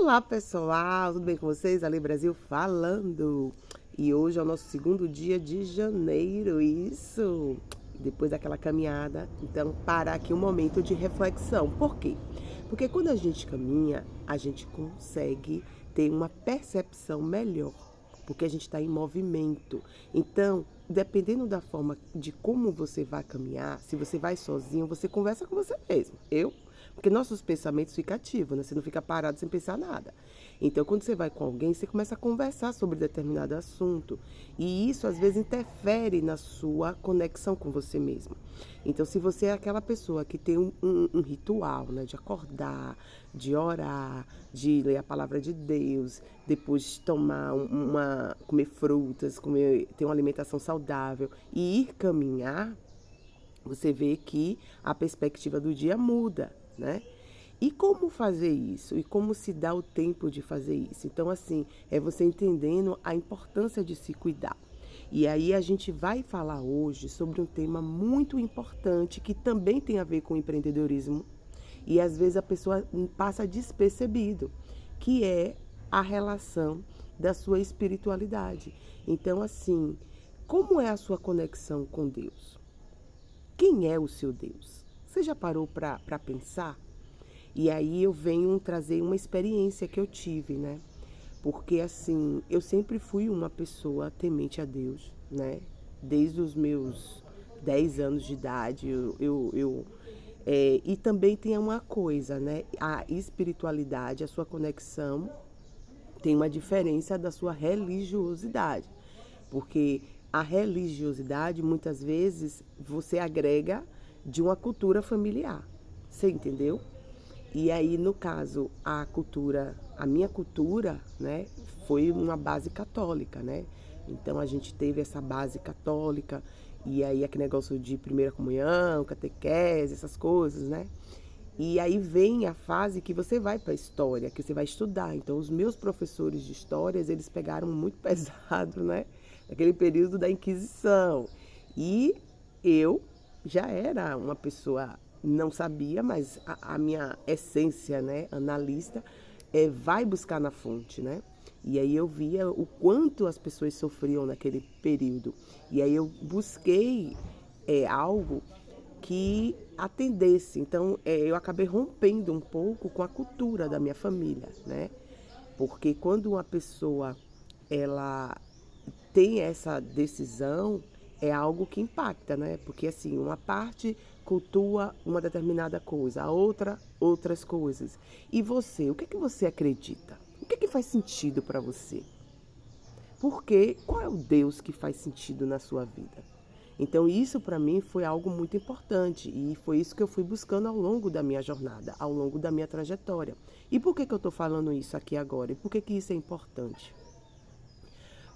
Olá pessoal, tudo bem com vocês? Ali Brasil falando. E hoje é o nosso segundo dia de janeiro, isso! Depois daquela caminhada, então parar aqui um momento de reflexão. Por quê? Porque quando a gente caminha, a gente consegue ter uma percepção melhor, porque a gente está em movimento. Então, dependendo da forma de como você vai caminhar, se você vai sozinho, você conversa com você mesmo. Porque nossos pensamentos ficam ativos, né? Você não fica parado sem pensar nada. Então, quando você vai com alguém, você começa a conversar sobre determinado assunto. E isso, às vezes, interfere na sua conexão com você mesmo. Então, se você é aquela pessoa que tem um ritual, né? De acordar, de orar, de ler a palavra de Deus, depois tomar comer frutas, ter uma alimentação saudável e ir caminhar, você vê que a perspectiva do dia muda, né? E como fazer isso? E como se dá o tempo de fazer isso? Então, assim, é você entendendo a importância de se cuidar. E aí a gente vai falar hoje sobre um tema muito importante que também tem a ver com empreendedorismo. E às vezes a pessoa passa despercebido, que é a relação da sua espiritualidade. Então, assim, como é a sua conexão com Deus? Quem é o seu Deus? Você já parou para pensar? E aí eu venho trazer uma experiência que eu tive, né? Porque assim, eu sempre fui uma pessoa temente a Deus, né? Desde os meus 10 anos de idade, e também tem uma coisa, né? A espiritualidade, a sua conexão, tem uma diferença da sua religiosidade. Porque a religiosidade, muitas vezes, você agrega de uma cultura familiar. Você entendeu? E aí, no caso, a minha cultura, né, foi uma base católica, né? Então a gente teve essa base católica, e aí aquele negócio de primeira comunhão, catequese, essas coisas, né? E aí vem a fase que você vai para a história, que você vai estudar. Então os meus professores de histórias, eles pegaram muito pesado, né? Naquele período da Inquisição. E eu já era uma pessoa, não sabia, mas a minha essência, né, analista, vai buscar na fonte, né? E aí eu via o quanto as pessoas sofriam naquele período. E aí eu busquei algo que atendesse. Então, eu acabei rompendo um pouco com a cultura da minha família, né? Porque quando uma pessoa ela tem essa decisão, é algo que impacta, né? Porque assim, uma parte cultua uma determinada coisa, a outra outras coisas. E você, o que é que você acredita? O que é que faz sentido para você? Porque qual é o Deus que faz sentido na sua vida? Então isso para mim foi algo muito importante e foi isso que eu fui buscando ao longo da minha jornada, ao longo da minha trajetória. E por que eu estou falando isso aqui agora? E por que isso é importante?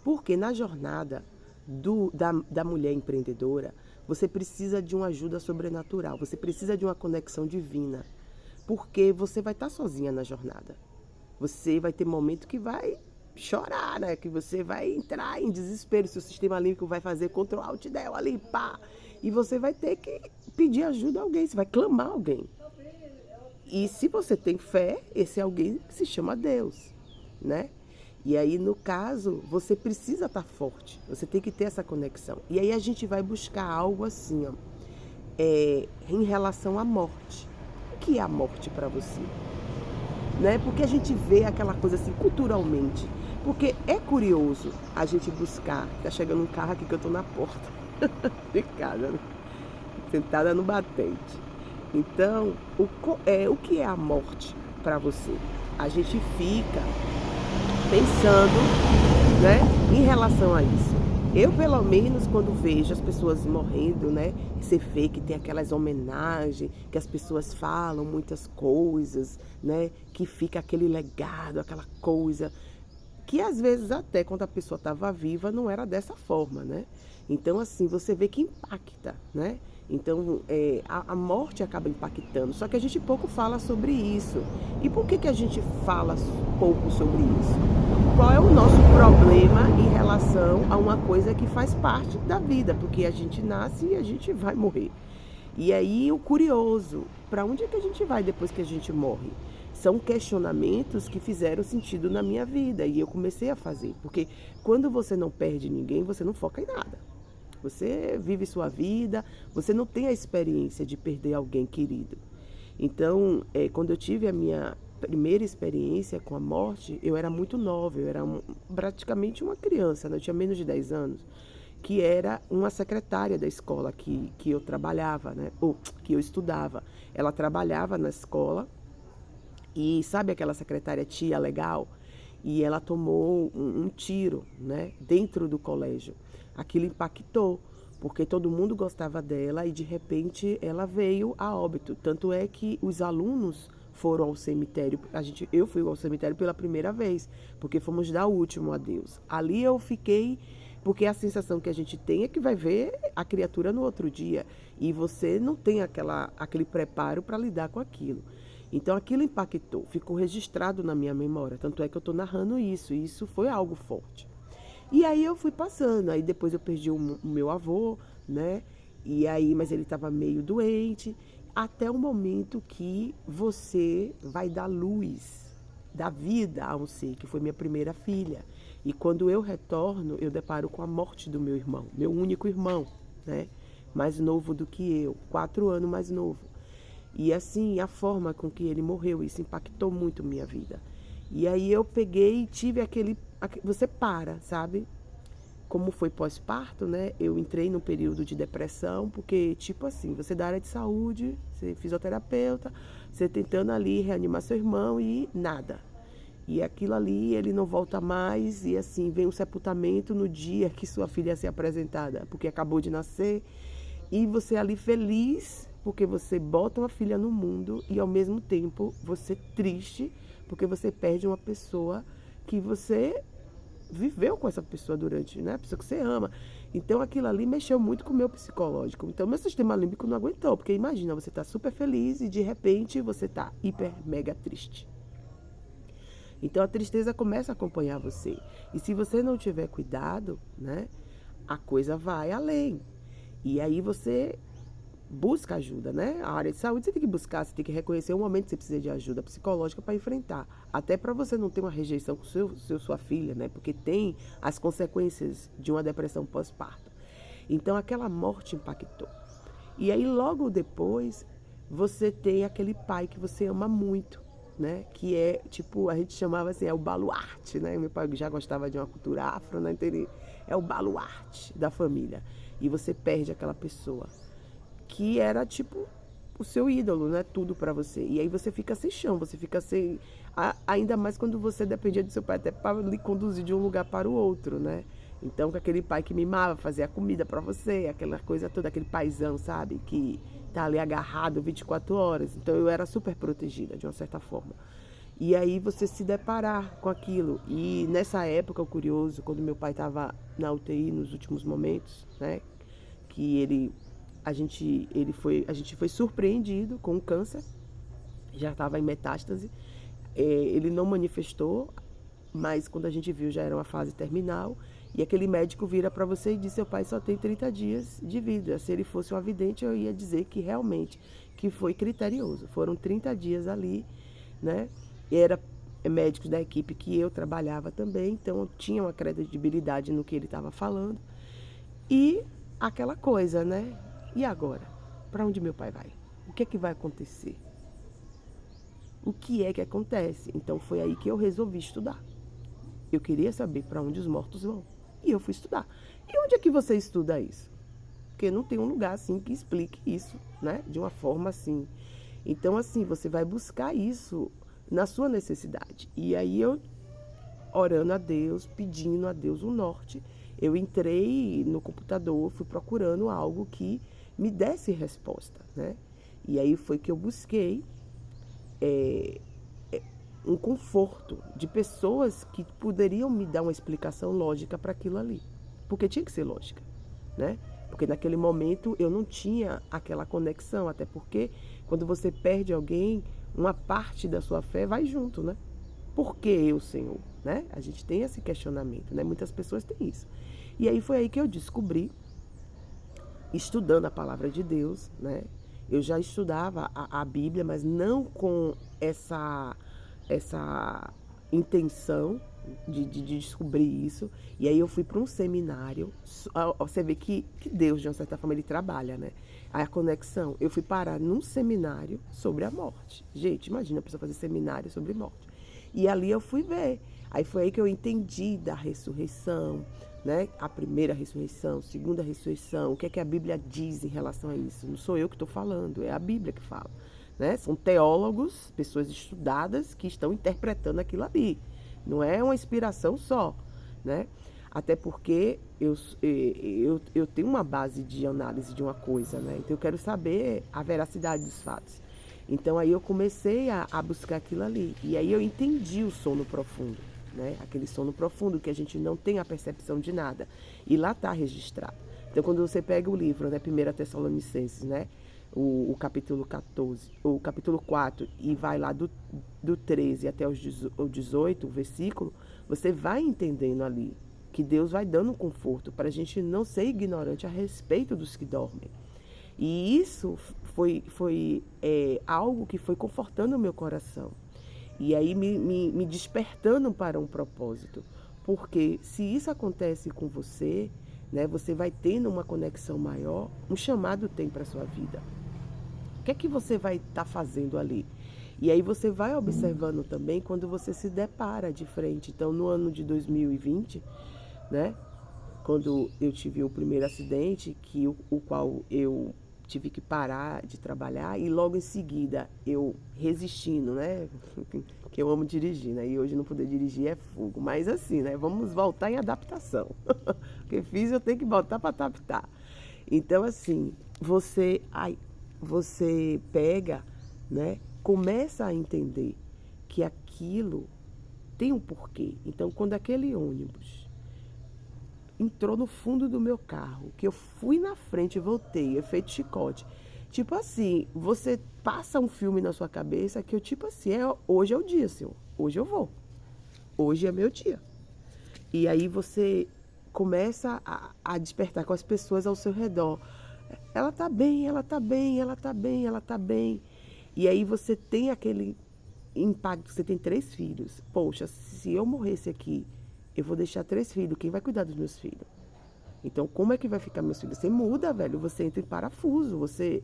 Porque na jornada da mulher empreendedora, você precisa de uma ajuda sobrenatural, você precisa de uma conexão divina, porque você vai estar sozinha na jornada. Você vai ter momento que vai chorar, né? Que você vai entrar em desespero, seu sistema límbico vai fazer Ctrl Alt Del ali, pá. E você vai ter que pedir ajuda a alguém, você vai clamar a alguém. E se você tem fé, esse alguém se chama Deus, né? E aí, no caso, você precisa estar forte, você tem que ter essa conexão. E aí a gente vai buscar algo assim, ó, em relação à morte. O que é a morte para você? Né? Porque a gente vê aquela coisa assim, culturalmente. Porque é curioso a gente buscar. Tá chegando um carro aqui que eu tô na porta de casa, né? Sentada no batente. Então, o que é a morte para você? A gente fica pensando, né, em relação a isso. Eu, pelo menos, quando vejo as pessoas morrendo, né, você vê que tem aquelas homenagens, que as pessoas falam muitas coisas, né, que fica aquele legado, aquela coisa, que às vezes até quando a pessoa estava viva não era dessa forma, né? Então, assim, você vê que impacta, né? Então, a morte acaba impactando, só que a gente pouco fala sobre isso. E por que a gente fala pouco sobre isso? Qual é o nosso problema em relação a uma coisa que faz parte da vida? Porque a gente nasce e a gente vai morrer. E aí, o curioso, para onde é que a gente vai depois que a gente morre? são questionamentos que fizeram sentido na minha vida e eu comecei a fazer. Porque quando você não perde ninguém, você não foca em nada. Você vive sua vida, você não tem a experiência de perder alguém querido. Então, quando eu tive a minha primeira experiência com a morte, eu era muito nova, eu era praticamente uma criança, né? Eu tinha menos de 10 anos, que era uma secretária da escola que eu trabalhava, né? Ou que eu estudava. Ela trabalhava na escola e sabe aquela secretária tia legal? E ela tomou um tiro, né? Dentro do colégio. Aquilo impactou, porque todo mundo gostava dela e de repente ela veio a óbito. Tanto é que os alunos foram ao cemitério. Eu fui ao cemitério pela primeira vez, porque fomos dar o último adeus. Ali eu fiquei, porque a sensação que a gente tem é que vai ver a criatura no outro dia e você não tem aquele preparo para lidar com aquilo. Então aquilo impactou, ficou registrado na minha memória. Tanto é que eu estou narrando isso, e isso foi algo forte. E aí eu fui passando, aí depois eu perdi o meu avô, né? E aí, mas ele estava meio doente, até o momento que você vai dar luz, dar vida a um ser, que foi minha primeira filha. E quando eu retorno, eu deparo com a morte do meu irmão, meu único irmão, né? Mais novo do que eu, 4 anos mais novo. E assim, a forma com que ele morreu, isso impactou muito minha vida. E aí eu peguei e tive você para, sabe? Como foi pós-parto, né? Eu entrei num período de depressão, porque, tipo assim, você é da área de saúde, você é fisioterapeuta, você tentando ali reanimar seu irmão e nada. E aquilo ali, ele não volta mais, e assim, vem um sepultamento no dia que sua filha ia ser apresentada, porque acabou de nascer, e você ali feliz, porque você bota uma filha no mundo, e ao mesmo tempo você triste, porque você perde uma pessoa que você viveu com essa pessoa durante, né? A pessoa que você ama. Então aquilo ali mexeu muito com o meu psicológico. Então meu sistema límbico não aguentou, porque imagina, você tá super feliz e de repente você tá hiper mega triste. Então a tristeza começa a acompanhar você. E se você não tiver cuidado, né? A coisa vai além. E aí você busca ajuda, né? A área de saúde você tem que buscar, você tem que reconhecer o momento que você precisa de ajuda psicológica para enfrentar. Até para você não ter uma rejeição com sua filha, né? Porque tem as consequências de uma depressão pós-parto. Então aquela morte impactou. E aí logo depois você tem aquele pai que você ama muito, né? Que é, tipo, a gente chamava assim, é o baluarte, né? Meu pai já gostava de uma cultura afro, né? Então ele é o baluarte da família. E você perde aquela pessoa que era tipo o seu ídolo, né? Tudo pra você. E aí você fica sem chão, você fica sem... Ainda mais quando você dependia do seu pai até para lhe conduzir de um lugar para o outro, né? Então, com aquele pai que mimava, fazia comida pra você, aquela coisa toda, aquele paizão, sabe? Que tá ali agarrado 24 horas. Então, eu era super protegida, de uma certa forma. E aí você se deparar com aquilo. E nessa época, o curioso, quando meu pai estava na UTI nos últimos momentos, né? Que a gente foi surpreendido com um câncer, já estava em metástase. Ele não manifestou, mas quando a gente viu já era uma fase terminal. E aquele médico vira para você e diz: seu pai só tem 30 dias de vida. Se ele fosse um avidente, eu ia dizer que realmente que foi criterioso. Foram 30 dias ali, né? Era médicos da equipe que eu trabalhava também, então tinha uma credibilidade no que ele estava falando. E aquela coisa, né? E agora? Para onde meu pai vai? O que é que vai acontecer? O que é que acontece? Então foi aí que eu resolvi estudar. Eu queria saber para onde os mortos vão. E eu fui estudar. E onde é que você estuda isso? Porque não tem um lugar assim que explique isso, né? De uma forma assim. Então, assim, você vai buscar isso na sua necessidade. E aí eu, orando a Deus, pedindo a Deus o norte, eu entrei no computador, fui procurando algo que me desse resposta, né? E aí foi que eu busquei um conforto de pessoas que poderiam me dar uma explicação lógica para aquilo ali. Porque tinha que ser lógica, né? Porque naquele momento eu não tinha aquela conexão, até porque quando você perde alguém, uma parte da sua fé vai junto, né? Por que eu, Senhor? Né? A gente tem esse questionamento, né? Muitas pessoas têm isso. E aí foi aí que eu descobri, estudando a palavra de Deus, né? Eu já estudava a Bíblia, mas não com essa essa intenção de descobrir isso. E aí eu fui para um seminário. Você vê que Deus, de uma certa forma, ele trabalha, né? A conexão. Eu fui parar num seminário sobre a morte. Gente, imagina a pessoa fazer seminário sobre morte. E ali eu fui ver. Aí foi aí que eu entendi da ressurreição, né? A primeira ressurreição, segunda ressurreição, o que é que a Bíblia diz em relação a isso? Não sou eu que estou falando, é a Bíblia que fala, né? São teólogos, pessoas estudadas que estão interpretando aquilo ali. Não é uma inspiração só, né? Até porque eu tenho uma base de análise de uma coisa, né? Então eu quero saber a veracidade dos fatos. Então aí eu comecei a buscar aquilo ali. E aí eu entendi o sono profundo, né? Aquele sono profundo que a gente não tem a percepção de nada. E lá está registrado. Então quando você pega o livro, né, 1 Tessalonicenses, né? O capítulo 14, o capítulo 4, e vai lá do 13 até o 18, o versículo, você vai entendendo ali que Deus vai dando um conforto para a gente não ser ignorante a respeito dos que dormem. E isso foi algo que foi confortando o meu coração. E aí me despertando para um propósito. Porque se isso acontece com você, né, você vai tendo uma conexão maior, um chamado tem para a sua vida. O que é que você vai estar fazendo ali? E aí você vai observando também quando você se depara de frente. Então, no ano de 2020, né, quando eu tive o primeiro acidente, o qual eu tive que parar de trabalhar, e logo em seguida eu resistindo, né, que eu amo dirigir, né, e hoje não poder dirigir é fogo, mas assim, né, vamos voltar em adaptação, porque fiz eu tenho que voltar para adaptar. Então assim, você pega, né, começa a entender que aquilo tem um porquê. Então quando aquele ônibus entrou no fundo do meu carro, que eu fui na frente e voltei, efeito chicote. Tipo assim, você passa um filme na sua cabeça que eu, tipo assim, hoje é o dia, senhor. Hoje eu vou. Hoje é meu dia. E aí você começa a despertar com as pessoas ao seu redor. Ela tá bem, ela tá bem, ela tá bem, ela tá bem. E aí você tem aquele impacto, você tem 3 filhos. Poxa, se eu morresse aqui, eu vou deixar 3 filhos, quem vai cuidar dos meus filhos? Então, como é que vai ficar meus filhos? Você muda, velho, você entra em parafuso, você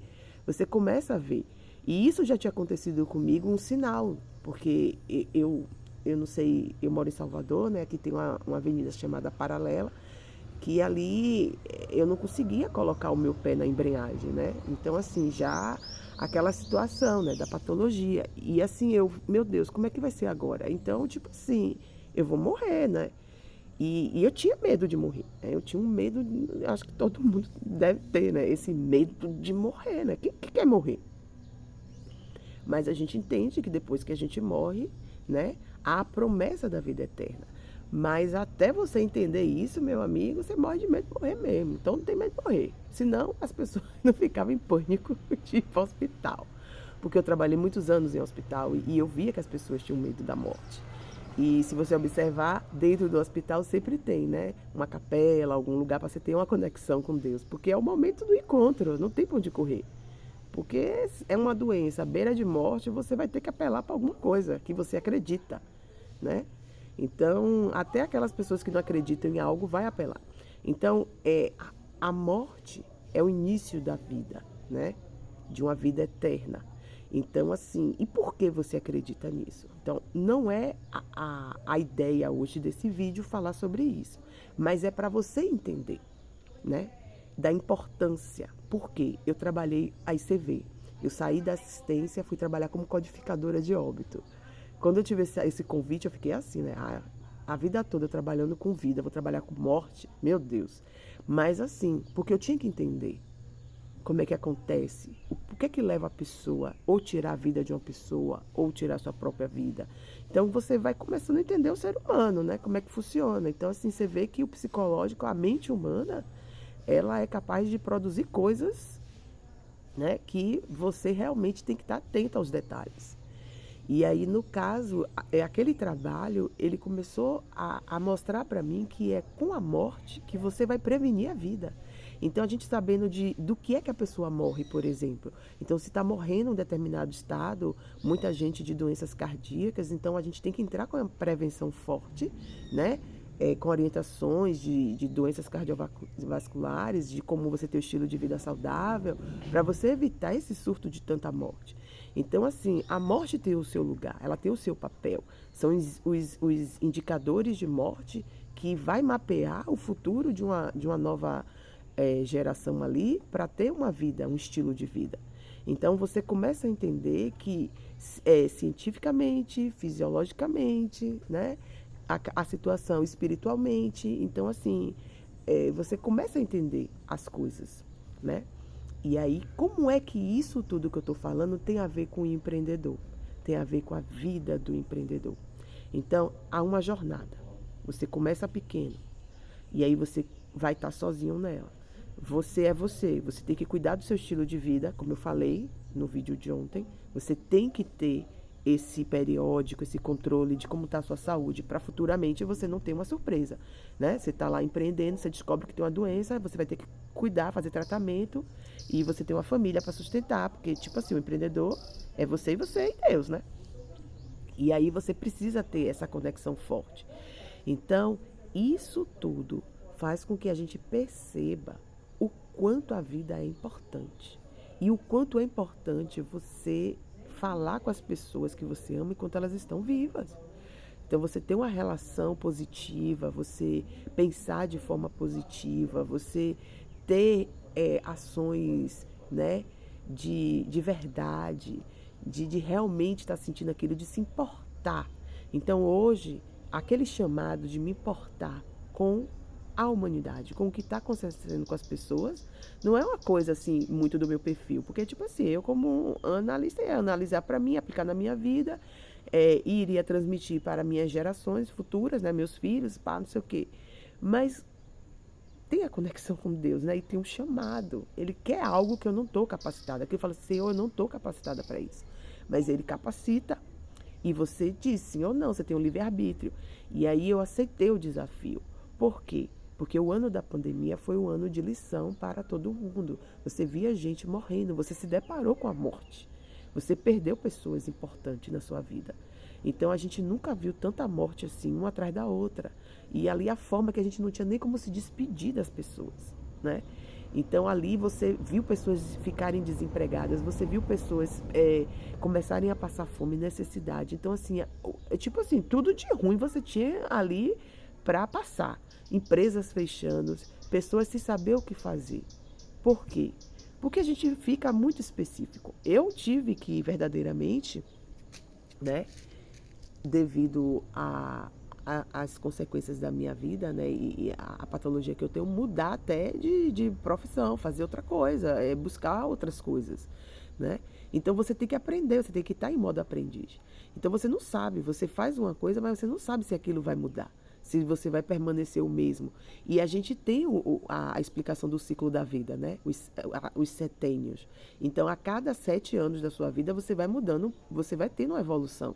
começa a ver. E isso já tinha acontecido comigo, um sinal, porque eu não sei, eu moro em Salvador, né, aqui tem uma avenida chamada Paralela, que ali eu não conseguia colocar o meu pé na embreagem, né? Então, assim, já aquela situação, né, da patologia. E assim, meu Deus, como é que vai ser agora? Então, tipo assim, eu vou morrer, né? E eu tinha medo de morrer, né? Eu tinha um medo, acho que todo mundo deve ter, né? Esse medo de morrer, né? Quem quer morrer? Mas a gente entende que depois que a gente morre, né, há a promessa da vida eterna. Mas até você entender isso, meu amigo, você morre de medo de morrer mesmo. Então não tem medo de morrer. Senão as pessoas não ficavam em pânico de ir para o hospital. Porque eu trabalhei muitos anos em hospital e eu via que as pessoas tinham medo da morte. E se você observar, dentro do hospital sempre tem, né? Uma capela, algum lugar para você ter uma conexão com Deus. Porque é o momento do encontro, não tem para onde correr. Porque é uma doença, à beira de morte, você vai ter que apelar para alguma coisa que você acredita, né? Então, até aquelas pessoas que não acreditam em algo vai apelar. Então, a morte é o início da vida, né? De uma vida eterna. Então, assim, e por que você acredita nisso? Então, não é a ideia hoje desse vídeo falar sobre isso, mas é para você entender, né? Da importância. Por quê? Eu trabalhei, aí você vê, eu saí da assistência, fui trabalhar como codificadora de óbito. Quando eu tive esse convite, eu fiquei assim, né? A vida toda trabalhando com vida, vou trabalhar com morte, meu Deus. Mas assim, porque eu tinha que entender como é que acontece, o que é que leva a pessoa ou tirar a vida de uma pessoa ou tirar a sua própria vida. Então você vai começando a entender o ser humano, né? Como é que funciona. Então assim, você vê que o psicológico, a mente humana, ela é capaz de produzir coisas, né, que você realmente tem que estar atento aos detalhes. E aí, no caso, aquele trabalho, ele começou a mostrar para mim que é com a morte que você vai prevenir a vida. Então, a gente sabendo do que é que a pessoa morre, por exemplo. Então, se está morrendo em um determinado estado, muita gente de doenças cardíacas, então a gente tem que entrar com a prevenção forte, né? Com orientações de doenças cardiovasculares, de como você ter um estilo de vida saudável, para você evitar esse surto de tanta morte. Então, assim, a morte tem o seu lugar, ela tem o seu papel. São os indicadores de morte que vai mapear o futuro de uma nova geração ali para ter uma vida, um estilo de vida. Então, você começa a entender que cientificamente, fisiologicamente, né? A situação espiritualmente. Então, assim, você começa a entender as coisas, né? E aí, como é que isso tudo que eu estou falando tem a ver com o empreendedor? Tem a ver com a vida do empreendedor. Então, há uma jornada. Você começa pequeno e aí você vai estar sozinho nela. Você é você. Você tem que cuidar do seu estilo de vida, como eu falei no vídeo de ontem. Você tem que ter esse periódico, esse controle de como está a sua saúde, para futuramente você não ter uma surpresa, né? Você está lá empreendendo, você descobre que tem uma doença, você vai ter que cuidar, fazer tratamento, e você tem uma família para sustentar, porque, tipo assim, o empreendedor é você e Deus, né? E aí você precisa ter essa conexão forte. Então, isso tudo faz com que a gente perceba o quanto a vida é importante. E o quanto é importante você falar com as pessoas que você ama enquanto elas estão vivas. Então, você ter uma relação positiva, você pensar de forma positiva, você ter ações, né, de verdade, de realmente estar sentindo aquilo, de se importar. Então, hoje, aquele chamado de me importar com a humanidade, com o que está acontecendo com as pessoas, não é uma coisa assim muito do meu perfil, porque tipo assim, eu como analista ia analisar para mim, aplicar na minha vida, e iria transmitir para minhas gerações futuras, né, meus filhos, pá, não sei o quê. Mas tem a conexão com Deus, né? E tem um chamado. Ele quer algo que eu não estou capacitada. Aqui eu falo, Senhor, eu não estou capacitada para isso. Mas Ele capacita. E você diz sim ou não, você tem um livre-arbítrio. E aí eu aceitei o desafio. Por quê? Porque o ano da pandemia foi um ano de lição para todo mundo. Você via gente morrendo, você se deparou com a morte. Você perdeu pessoas importantes na sua vida. Então a gente nunca viu tanta morte assim, uma atrás da outra. E ali a forma que a gente não tinha nem como se despedir das pessoas, né? Então ali você viu pessoas ficarem desempregadas, você viu pessoas começarem a passar fome, necessidade. Então assim, tipo assim, tudo de ruim você tinha ali para passar. Empresas fechando, pessoas sem saber o que fazer. Por quê? Porque a gente fica muito específico. Eu tive que verdadeiramente, né, devido às consequências da minha vida, né, e a patologia que eu tenho, mudar até de profissão, fazer outra coisa, buscar outras coisas, né? Então você tem que aprender, você tem que estar em modo aprendiz. Então você não sabe, você faz uma coisa, mas você não sabe se aquilo vai mudar, se você vai permanecer o mesmo. E a gente tem a explicação do ciclo da vida, né? Os setênios. Então, a cada 7 anos da sua vida, você vai mudando, você vai tendo uma evolução.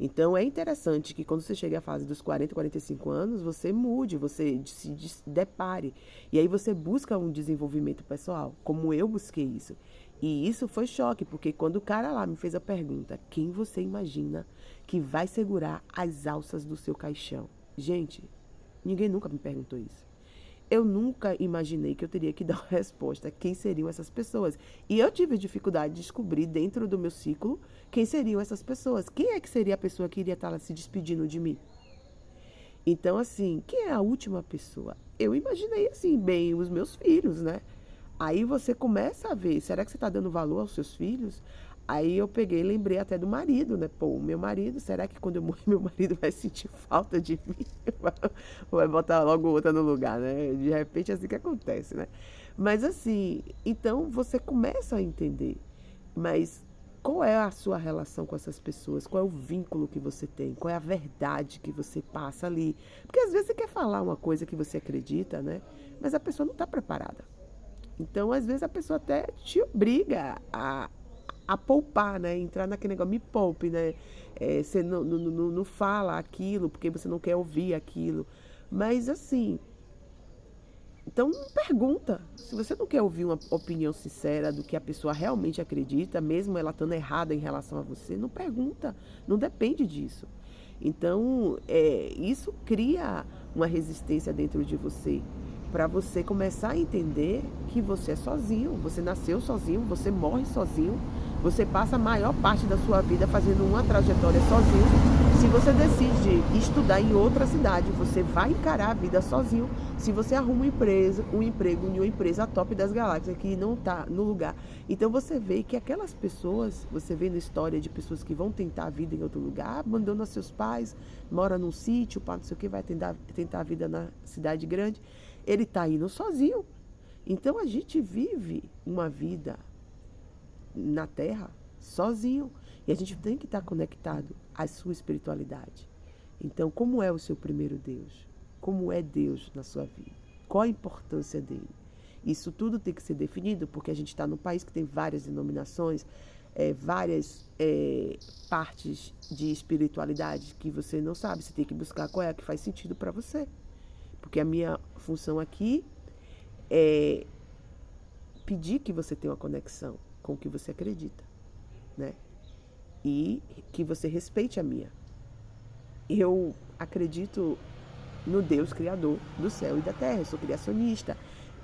Então, é interessante que quando você chega à fase dos 40, 45 anos, você mude, você se depare. E aí você busca um desenvolvimento pessoal, como eu busquei isso. E isso foi choque, porque quando o cara lá me fez a pergunta, quem você imagina que vai segurar as alças do seu caixão? Gente, ninguém nunca me perguntou isso. Eu nunca imaginei que eu teria que dar uma resposta. Quem seriam essas pessoas? E eu tive dificuldade de descobrir dentro do meu ciclo quem seriam essas pessoas. Quem é que seria a pessoa que iria estar se despedindo de mim? Então, assim, quem é a última pessoa? Eu imaginei, assim, bem, os meus filhos, né? Aí você começa a ver, será que você está dando valor aos seus filhos? Aí eu peguei e lembrei até do marido, né? Pô, o meu marido, será que quando eu morrer meu marido vai sentir falta de mim? Vai botar logo outra no lugar, né? De repente é assim que acontece, né? Mas assim, então você começa a entender. Mas qual é a sua relação com essas pessoas? Qual é o vínculo que você tem? Qual é a verdade que você passa ali? Porque às vezes você quer falar uma coisa que você acredita, né? Mas a pessoa não está preparada. Então, às vezes, a pessoa até te obriga a poupar, né? Entrar naquele negócio, me poupe, né? Você não fala aquilo porque você não quer ouvir aquilo. Mas, assim, Então, pergunta. Se você não quer ouvir uma opinião sincera do que a pessoa realmente acredita, mesmo ela estando errada em relação a você, não pergunta. Não depende disso. Então, isso cria uma resistência dentro de você, para você começar a entender que você é sozinho, você nasceu sozinho, você morre sozinho, você passa a maior parte da sua vida fazendo uma trajetória sozinho. Se você decide estudar em outra cidade, você vai encarar a vida sozinho. Se você arruma um emprego em uma empresa top das galáxias que não está no lugar. Então você vê que aquelas pessoas, você vê na história de pessoas que vão tentar a vida em outro lugar, abandonam seus pais, mora num sítio, pá, não sei o que, vai tentar a vida na cidade grande. Ele está indo sozinho. Então a gente vive uma vida na Terra sozinho. E a gente tem que estar conectado à sua espiritualidade. Então, como é o seu primeiro Deus? Como é Deus na sua vida? Qual a importância dele? Isso tudo tem que ser definido, porque a gente está num país que tem várias denominações, várias partes de espiritualidade que você não sabe. Você tem que buscar qual é a que faz sentido para você. Porque a minha função aqui é pedir que você tenha uma conexão com o que você acredita, né? E que você respeite a minha. Eu acredito no Deus Criador do céu e da terra, eu sou criacionista,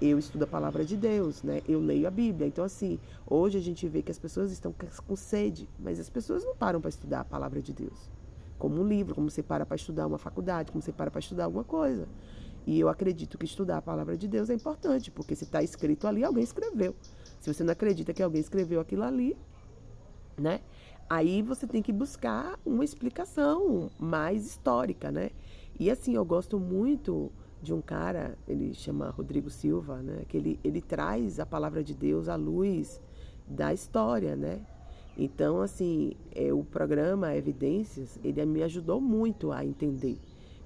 eu estudo a palavra de Deus, né? Eu leio a Bíblia. Então, assim, hoje a gente vê que as pessoas estão com sede, mas as pessoas não param para estudar a palavra de Deus. Como um livro, como você para estudar uma faculdade, como você para estudar alguma coisa. E eu acredito que estudar a palavra de Deus é importante, porque se está escrito ali, alguém escreveu. Se você não acredita que alguém escreveu aquilo ali, né? Aí você tem que buscar uma explicação mais histórica, né? E assim, eu gosto muito de um cara, ele chama Rodrigo Silva, né? Que ele traz a palavra de Deus à luz da história, né? Então, assim, o programa Evidências, ele me ajudou muito a entender.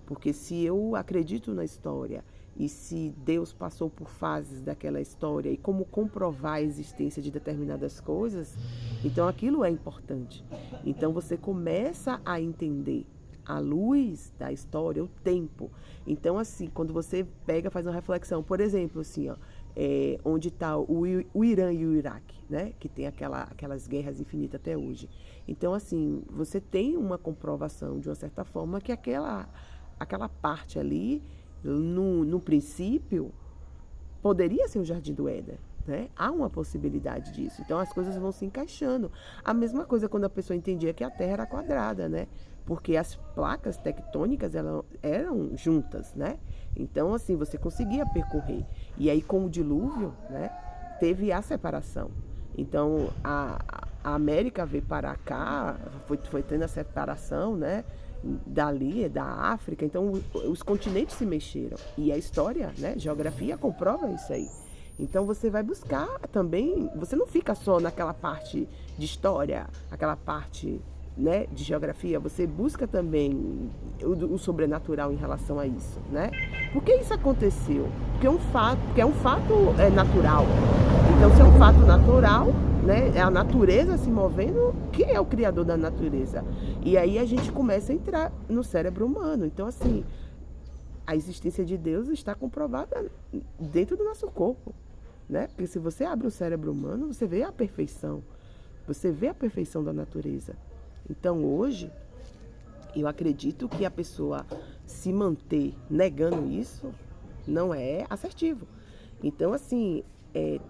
Porque se eu acredito na história e se Deus passou por fases daquela história e como comprovar a existência de determinadas coisas, então aquilo é importante. Então você começa a entender à luz da história o tempo. Então assim, quando você pega, faz uma reflexão, por exemplo, assim, ó, onde está o Irã e o Iraque, né? Que tem aquelas guerras infinitas até hoje. Então assim, você tem uma comprovação de uma certa forma que aquela parte ali, no princípio, poderia ser o Jardim do Éden, né? Há uma possibilidade disso. Então as coisas vão se encaixando. A mesma coisa quando a pessoa entendia que a Terra era quadrada, né? Porque as placas tectônicas eram juntas, né? Então assim, você conseguia percorrer. E aí com o dilúvio, né, teve a separação. Então a América veio para cá, foi tendo a separação, né? Dali, da África, então os continentes se mexeram. E a história, né, geografia comprova isso aí. Então você vai buscar também, você não fica só naquela parte de história, aquela parte, né, de geografia, você busca também o sobrenatural em relação a isso, né? Por que isso aconteceu? Porque é um fato natural. Então, se é um fato natural, né, é a natureza se movendo, quem é o criador da natureza? E aí a gente começa a entrar no cérebro humano. Então, assim, a existência de Deus está comprovada dentro do nosso corpo, né? Porque se você abre o cérebro humano, você vê a perfeição. Você vê a perfeição da natureza. Então, hoje, eu acredito que a pessoa se manter negando isso não é assertivo. Então, assim,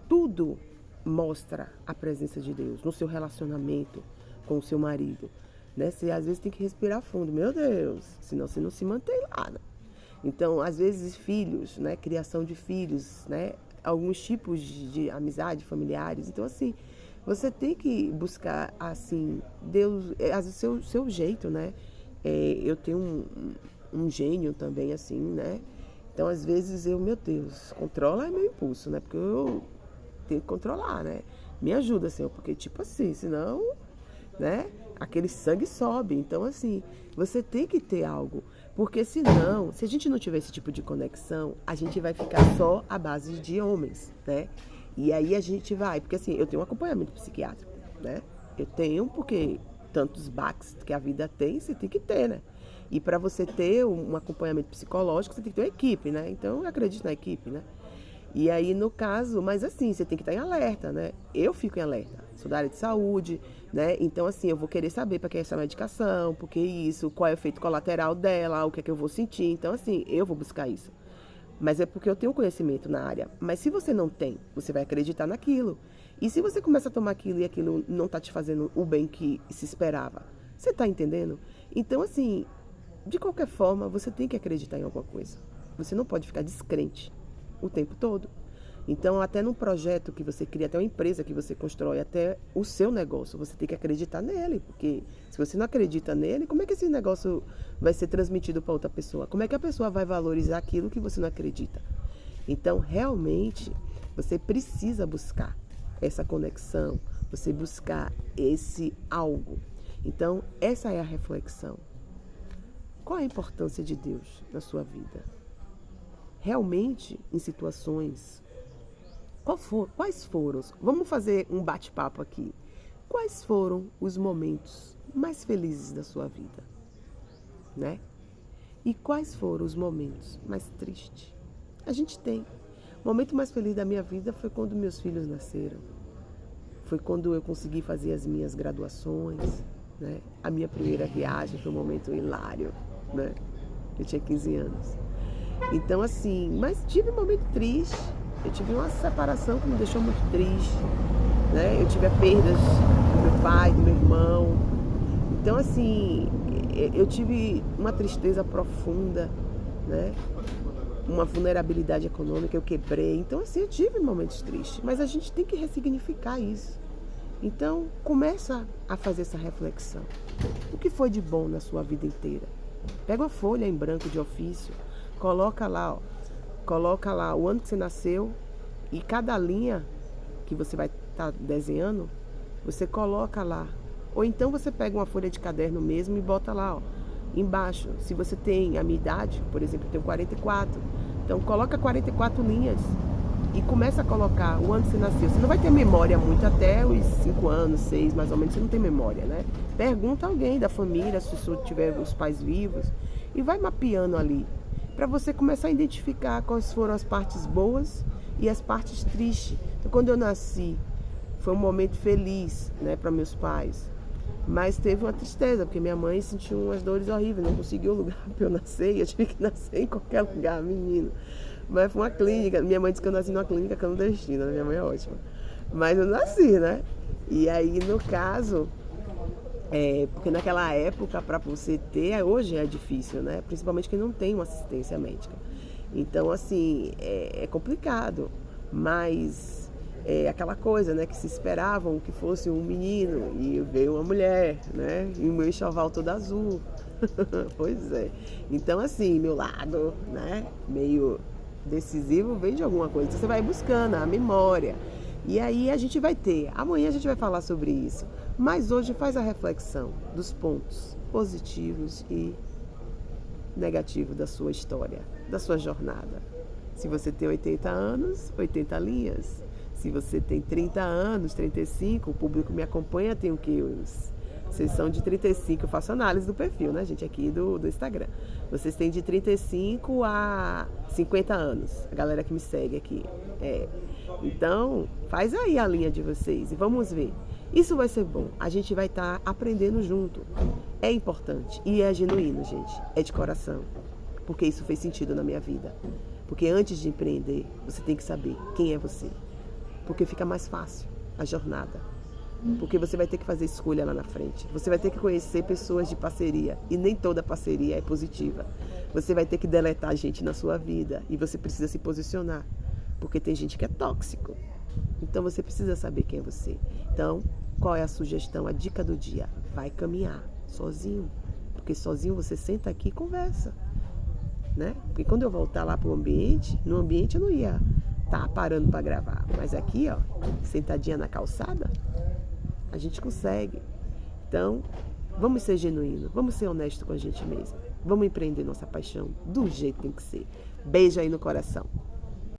tudo mostra a presença de Deus no seu relacionamento com o seu marido, né? Você às vezes tem que respirar fundo, meu Deus, senão você não se mantém lá, né? Então, às vezes, filhos, né? Criação de filhos, né? Alguns tipos de amizade familiares. Então, assim, você tem que buscar, assim, Deus, seu jeito, né? Eu tenho um gênio também, assim, né? Então, às vezes, meu Deus, controla meu impulso, né? Porque eu tenho que controlar, né? Me ajuda, Senhor, porque, tipo assim, senão, né? Aquele sangue sobe. Então, assim, você tem que ter algo. Porque senão, se a gente não tiver esse tipo de conexão, a gente vai ficar só à base de homens, né? E aí a gente vai, porque assim, eu tenho um acompanhamento psiquiátrico, né? Eu tenho, porque tantos baques que a vida tem, você tem que ter, né? E para você ter um acompanhamento psicológico, você tem que ter uma equipe, né? Então eu acredito na equipe, né? E aí, no caso, mas assim, você tem que estar em alerta, né? Eu fico em alerta, sou da área de saúde, né? Então, assim, eu vou querer saber para que é essa medicação, por que isso, qual é o efeito colateral dela, o que é que eu vou sentir. Então, assim, eu vou buscar isso. Mas é porque eu tenho conhecimento na área. Mas se você não tem, você vai acreditar naquilo. E se você começa a tomar aquilo e aquilo não está te fazendo o bem que se esperava, você está entendendo? Então, assim, de qualquer forma, você tem que acreditar em alguma coisa. Você não pode ficar descrente o tempo todo. Então, até num projeto que você cria, até uma empresa que você constrói, até o seu negócio, você tem que acreditar nele. Porque se você não acredita nele, como é que esse negócio vai ser transmitido para outra pessoa? Como é que a pessoa vai valorizar aquilo que você não acredita? Então, realmente, você precisa buscar essa conexão, você buscar esse algo. Então, essa é a reflexão. Qual a importância de Deus na sua vida? Realmente, em situações, quais foram? Vamos fazer um bate-papo aqui. Quais foram os momentos mais felizes da sua vida, né? E quais foram os momentos mais tristes? A gente tem. O momento mais feliz da minha vida foi quando meus filhos nasceram. Foi quando eu consegui fazer as minhas graduações, né? A minha primeira viagem foi um momento hilário, né? Eu tinha 15 anos. Então, assim, mas tive um momento triste. Eu tive uma separação que me deixou muito triste, né? Eu tive perdas do meu pai, do meu irmão. Então, assim, eu tive uma tristeza profunda, né? Uma vulnerabilidade econômica, eu quebrei. Então, assim, eu tive momentos tristes, mas a gente tem que ressignificar isso. Então, começa a fazer essa reflexão. O que foi de bom na sua vida inteira? Pega uma folha em branco de ofício, coloca lá o ano que você nasceu e cada linha que você vai estar desenhando, você coloca lá. Ou então você pega uma folha de caderno mesmo e bota lá, embaixo. Se você tem a minha idade, por exemplo, eu tenho 44, então coloca 44 linhas e começa a colocar o ano que você nasceu. Você não vai ter memória muito até os 5 anos, 6 mais ou menos, você não tem memória, né? Pergunta a alguém da família, se você tiver os pais vivos, e vai mapeando ali, para você começar a identificar quais foram as partes boas e as partes tristes. Então, quando eu nasci, foi um momento feliz, né, para meus pais. Mas teve uma tristeza, porque minha mãe sentiu umas dores horríveis, não conseguiu lugar para eu nascer, e eu tive que nascer em qualquer lugar, menino. Mas foi uma clínica, minha mãe disse que eu nasci numa clínica clandestina, minha mãe é ótima. Mas eu nasci, né? E aí, no caso, porque naquela época, para você ter, hoje é difícil, né? Principalmente quem não tem uma assistência médica. Então, assim, é complicado, mas aquela coisa, né, que se esperavam que fosse um menino e veio uma mulher, né, e o meu enxoval todo azul. Pois é. Então, assim, meu lado, né, meio decisivo vem de alguma coisa. Então, você vai buscando a memória. E aí a gente vai ter. Amanhã a gente vai falar sobre isso. Mas hoje faz a reflexão dos pontos positivos e negativos da sua história, da sua jornada. Se você tem 80 anos, 80 linhas. Se você tem 30 anos, 35, o público me acompanha, tem o quê? Vocês são de 35, eu faço análise do perfil, né, gente, aqui do Instagram. Vocês têm de 35 a 50 anos, a galera que me segue aqui. Então, faz aí a linha de vocês e vamos ver. Isso vai ser bom, a gente vai estar aprendendo junto. É importante e é genuíno, gente, é de coração, porque isso fez sentido na minha vida. Porque antes de empreender, você tem que saber quem é você. Porque fica mais fácil a jornada. Porque você vai ter que fazer escolha lá na frente. Você vai ter que conhecer pessoas de parceria. E nem toda parceria é positiva. Você vai ter que deletar gente na sua vida. E você precisa se posicionar. Porque tem gente que é tóxico. Então você precisa saber quem é você. Então, qual é a sugestão, a dica do dia? Vai caminhar sozinho. Porque sozinho você senta aqui e conversa. Né? Porque quando eu voltar lá no ambiente eu não ia estar parando para gravar. Mas aqui, ó, sentadinha na calçada, a gente consegue. Então, vamos ser genuínos, vamos ser honestos com a gente mesmo. Vamos empreender nossa paixão do jeito que tem que ser. Beijo aí no coração.